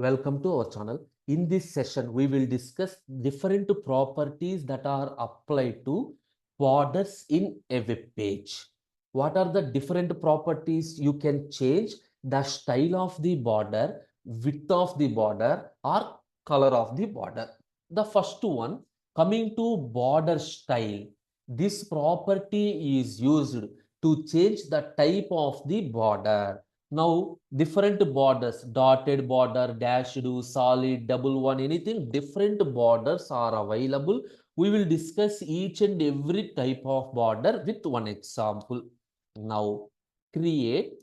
Welcome to our channel. In this session, we will discuss different properties that are applied to borders in a web page. What are the different properties you can change? The style of the border, width of the border, or color of the border. The first one, coming to border style. This property is used to change the type of the border. Now, different borders, dotted border, dashed, solid, double one, anything, different borders are available. We will discuss each and every type of border with one example. Now, create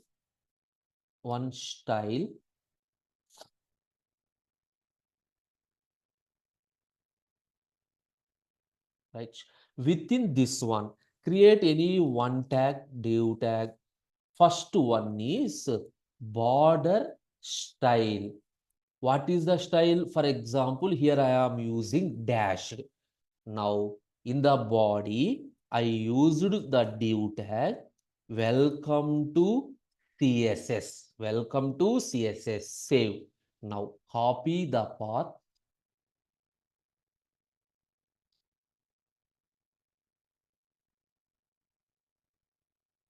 one style. Right. Within this one, create any one tag, div tag. First one is border style. What is the style? For example, here I am using dashed. Now, in the body, I used the div tag. Welcome to CSS. Welcome to CSS. Save. Now, copy the path.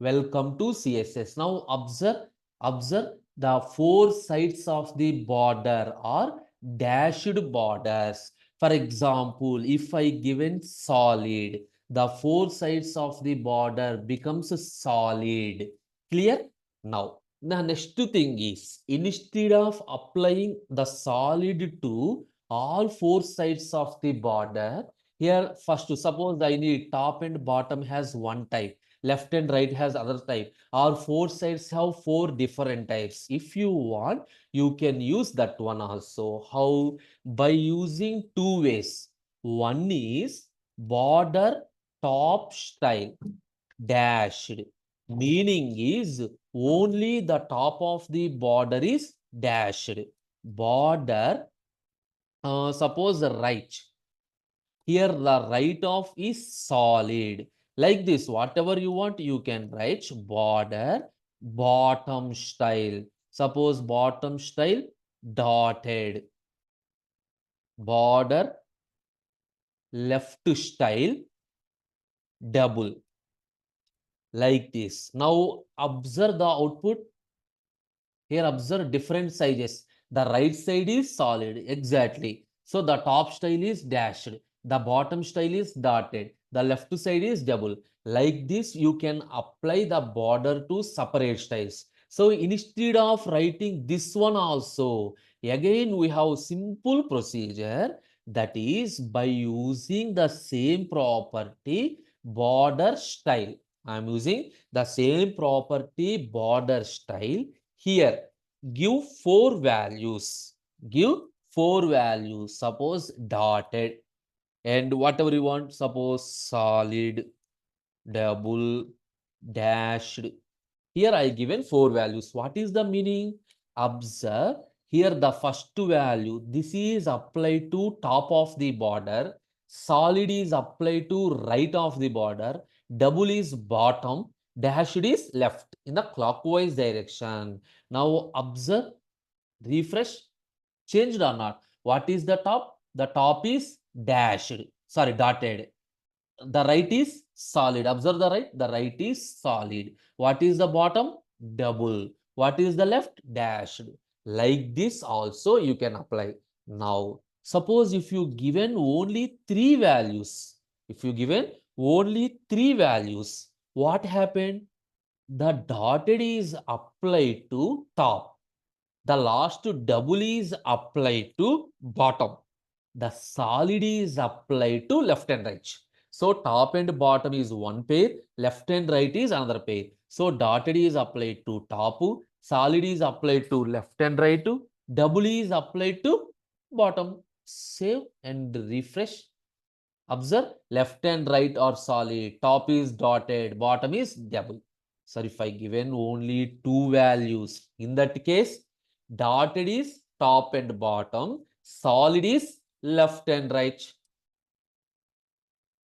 Welcome to CSS. Now, observe the four sides of the border are dashed borders. For example, if I given solid, the four sides of the border becomes solid. Clear? Now, the next thing is, instead of applying the solid to all four sides of the border, here first, suppose I need top and bottom has one type, left and right has other type, or four sides have four different types. If you want, you can use that one also. How? By using two ways. One is border top style dashed, meaning is only the top of the border is dashed. Border, suppose the right, here the right of is solid. Like this, whatever you want, you can write border bottom style. Suppose bottom style dotted. Border left style double. Like this. Now observe the output. Here observe different sizes. The right side is solid. Exactly. So the top style is dashed. The bottom style is dotted. The left side is double. Like this, you can apply the border to separate styles. So instead of writing this one also, again we have simple procedure, that is by using the same property border style. I am using the same property border style. Here, give four values. Give four values. Suppose dotted and whatever you want. Suppose solid, double, dashed. Here I given four values. What is the meaning? Observe here the first value. This is applied to top of the border. Solid is applied to right of the border. Double is bottom. Dashed is left in the clockwise direction. Now observe, refresh, changed or not. What is the top? The top is dashed. Sorry, dotted. The right is solid. Observe the right. The right is solid. What is the bottom? Double. What is the left? Dashed. Like this also you can apply. Now, suppose if you given only three values, if you given only three values, what happened? The dotted is applied to top. The last double is applied to bottom. The solid is applied to left and right. So top and bottom is one pair, left and right is another pair. So dotted is applied to top, solid is applied to left and right, double is applied to bottom. Save and refresh. Observe, left and right are solid, top is dotted, bottom is double. So if I given only two values, in that case, dotted is top and bottom, solid is left and right.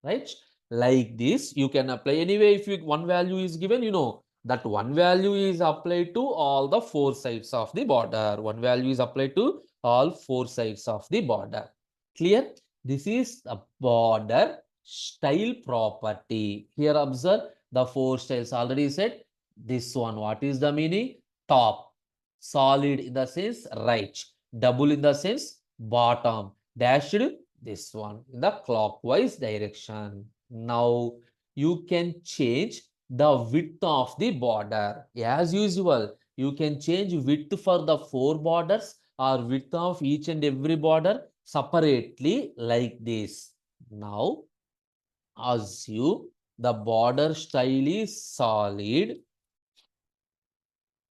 Right? Like this, you can apply. Anyway, if you one value is given, you know that one value is applied to all the four sides of the border. One value is applied to all four sides of the border. Clear? This is the border style property. Here observe the four styles already said. This one, what is the meaning? Top. Solid in the sense right. Double in the sense bottom. Dashed, this one in the clockwise direction. Now you can change the width of the border. As usual, you can change width for the four borders or width of each and every border separately like this. Now, assume the border style is solid.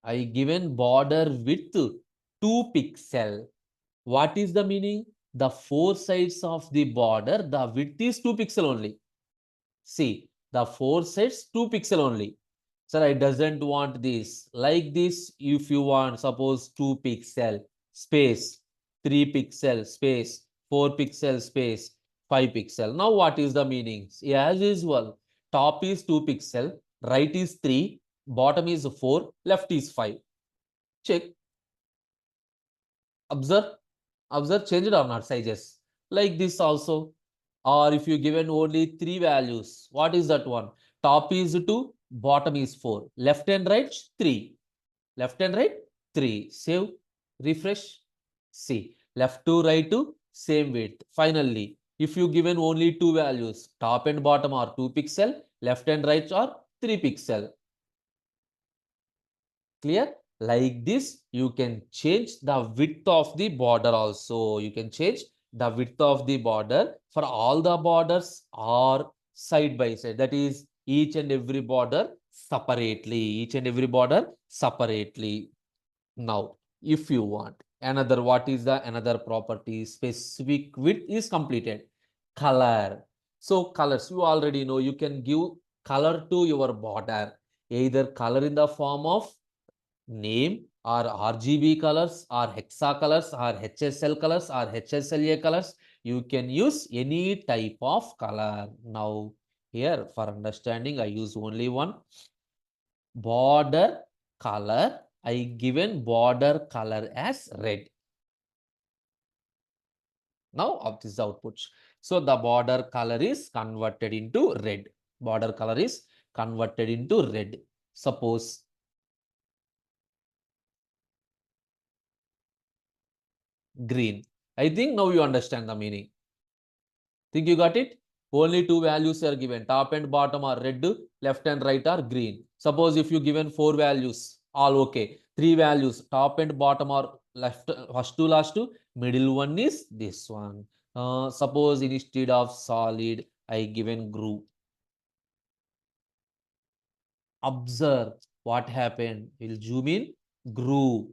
I given border width 2 pixel. What is the meaning? The four sides of the border, the width is 2 pixel only. See, the four sides 2 pixel only. Sir, I doesn't want this. Like this, if you want, suppose 2 pixel space, 3 pixel space, 4 pixel space, 5 pixel. Now what is the meaning? As usual, top is 2 pixel, right is 3, bottom is 4, left is 5. Check. Observe. Observe, change it or not sizes. Like this also. Or if you given only 3 values, what is that one? Top is 2, bottom is 4. Left and right, 3. Left and right, 3. Save, refresh. See, left to right to same width. Finally, if you given only 2 values, top and bottom are 2 pixel, left and right are 3 pixel. Clear? Like this, you can change the width of the border also. You can change the width of the border for all the borders or side by side. That is each and every border separately. Each and every border separately. Now, if you want another, what is the another property? Specific width is completed. Color. So colors, you already know you can give color to your border. Either color in the form of name or RGB colors or hexa colors or HSL colors or HSLA colors. You can use any type of color. Now here for understanding, I use only one border color. I given border color as red. Now of this output. So the border color is converted into red. Border color is converted into red. Suppose green. I think now you understand the meaning. Think you got it? Only two values are given. Top and bottom are red, left and right are green. Suppose if you given four values, all okay. Three values, top and bottom are left, first to last two. Middle one is this one. Suppose instead of solid, I given group. Observe what happened. We'll zoom in. Group.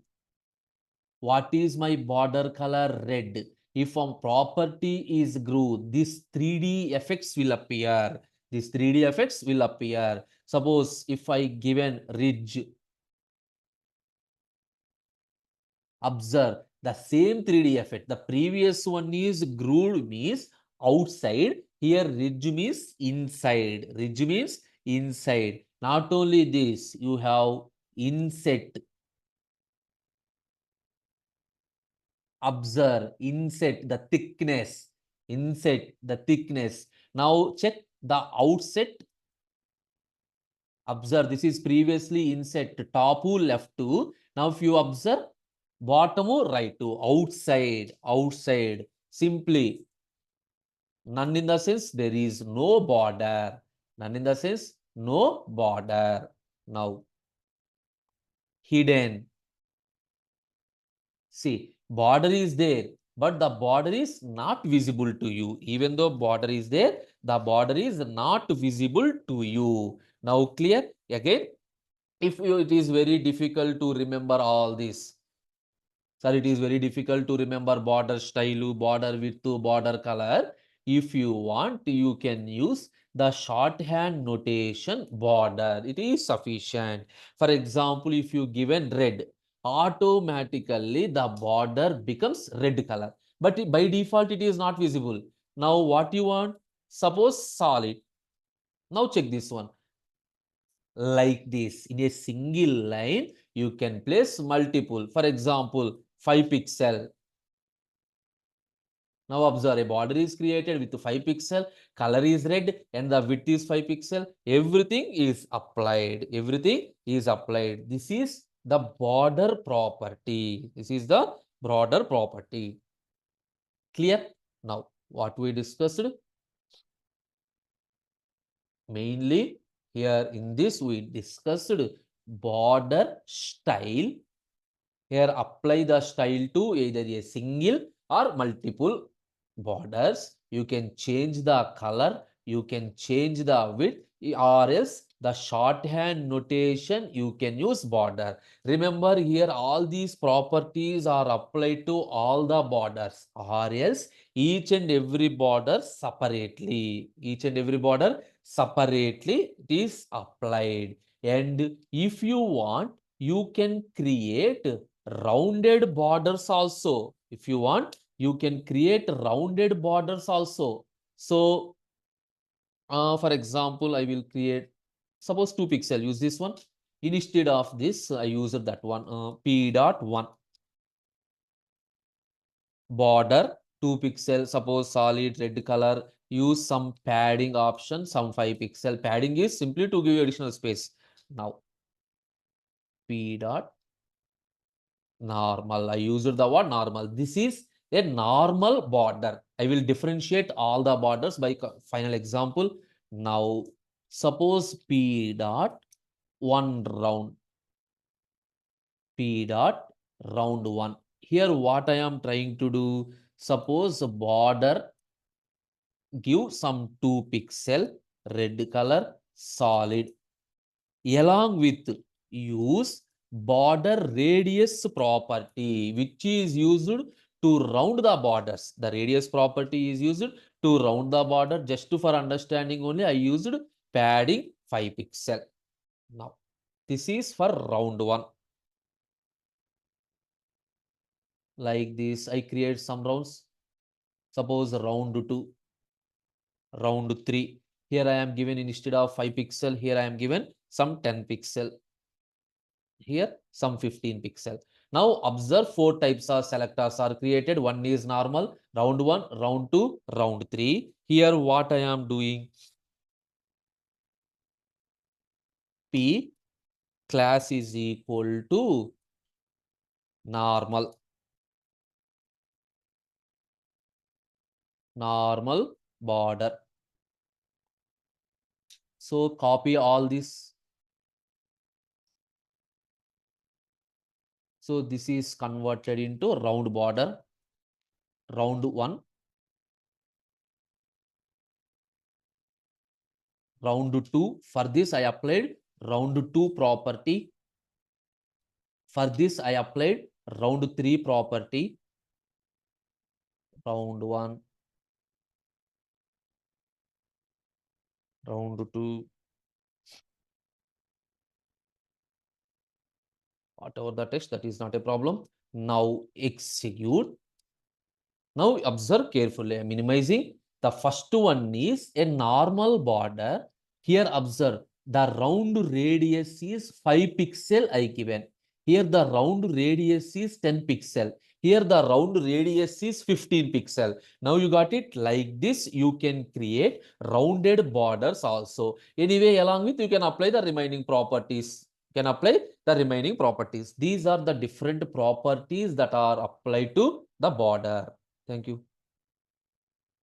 What is my border color? Red. If a property is grew, this 3D effects will appear. These 3D effects will appear. Suppose if I given ridge, observe the same 3D effect. The previous one is grooved means outside. Here ridge means inside. Ridge means inside. Not only this, you have inset. Observe, inset the thickness. Inset the thickness. Now check the outset. Observe, this is previously inset top left to. Now if you observe bottom right to outside, outside. Simply none in the sense there is no border. None in the sense no border. Now hidden. See, border is there, but the border is not visible to you. Even though border is there, the border is not visible to you. Now clear? Again, if you, it is very difficult to remember all this. Sir, it is very difficult to remember border style, border width, border color. If you want, you can use the shorthand notation border. It is sufficient. For example, if you given red, automatically the border becomes red color. But by default, it is not visible. Now, what you want? Suppose solid. Now check this one. Like this, in a single line, you can place multiple. For example, 5 pixel. Now observe, a border is created with 5 pixel, color is red and the width is 5 pixel. Everything is applied. Everything is applied. This is the border property. This is the border property. Clear? Now, what we discussed? Mainly here in this we discussed border style. Here apply the style to either a single or multiple borders. You can change the color, you can change the width, or else the shorthand notation you can use border. Remember here all these properties are applied to all the borders, or else each and every border separately. Each and every border separately it is applied. And if you want, you can create rounded borders also. If you want, you can create rounded borders also. So for example, I will create, suppose 2 pixel, use this one. Instead of this, I used that one, p dot 1 border 2 pixel, suppose solid red color. Use some padding option, some 5 pixel. Padding is simply to give you additional space. Now p dot normal. I used the word normal. This is a normal border. I will differentiate all the borders by final example. Now, suppose P dot one round, P dot round one. Here, what I am trying to do, suppose border give some 2 pixel red color solid, along with use border radius property, which is used to round the borders. The radius property is used to round the border. Just for understanding only, I used padding 5 pixel. Now this is for round 1. Like this I create some rounds. Suppose round 2, round 3. Here I am given, instead of 5 pixel, here I am given some 10 pixel. Here some 15 pixel. Now observe 4 types of selectors are created. One is normal, round 1, round 2, round 3. Here what I am doing, P class is equal to normal, normal border. So copy all this. So this is converted into round border, round 1, round 2. For this I applied round 2 property. For this I applied round 3 property, round 1, round 2, whatever the text, that is not a problem. Now execute. Now observe carefully. I'm minimizing. The first one is a normal border. Here observe the round radius is 5 pixel I given. Here the round radius is 10 pixel. Here the round radius is 15 pixel. Now you got it. Like this you can create rounded borders also. Anyway, along with you can apply the remaining properties. Can apply the remaining properties. These are the different properties that are applied to the border. Thank you.